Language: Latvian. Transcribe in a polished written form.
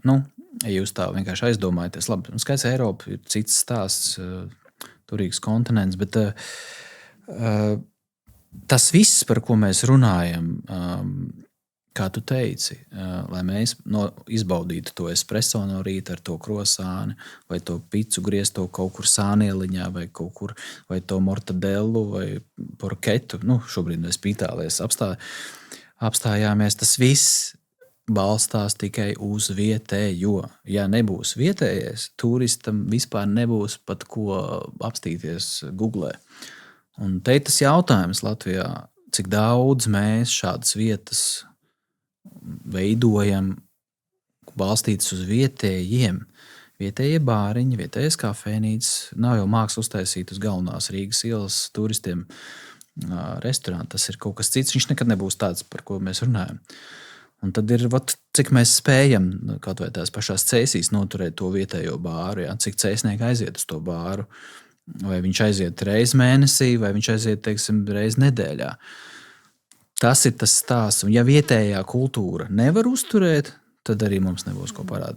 Nu, ja jūs tā vienkārši aizdomājaties, labi, skaidrs, Eiropa ir cits stāsts, turīgs kontinents, bet tas viss, par ko mēs runājam, kā tu teici, lai mēs izbaudītu to espreso no rīta ar to krosāni, vai to picu griezto kaut kur sānieliņā, vai kaut kur, vai to mortadellu, vai porketu. Nu, šobrīd mēs pie Itālijas apstājāmies. Tas viss balstās tikai uz vietējo. Ja nebūs vietējais, turistam vispār nebūs pat ko apstīties Googlē. Un te ir tas jautājums Latvijā, cik daudz mēs šādas vietas veidojam, balstītas uz vietējiem. Vietējie bāriņi, vietējais kafejnīcas. Nav jau māksla uztaisīt uz galvenās Rīgas ielas turistiem restorānu. Tas ir kaut kas cits. Viņš nekad nebūs tāds, par ko mēs runājam. Un tad ir, cik mēs spējam, kaut vai tās pašās Cēsīs, noturēt to vietējo bāru. Ja? Cik cēsnieki aiziet uz to bāru. Vai viņš aiziet reiz mēnesī, vai viņš aiziet, teiksim, reiz nedēļā. Tas ir tas stāsts. Un ja vietējā kultūra nevar uzturēt, tad arī mums nebūs ko parādīt.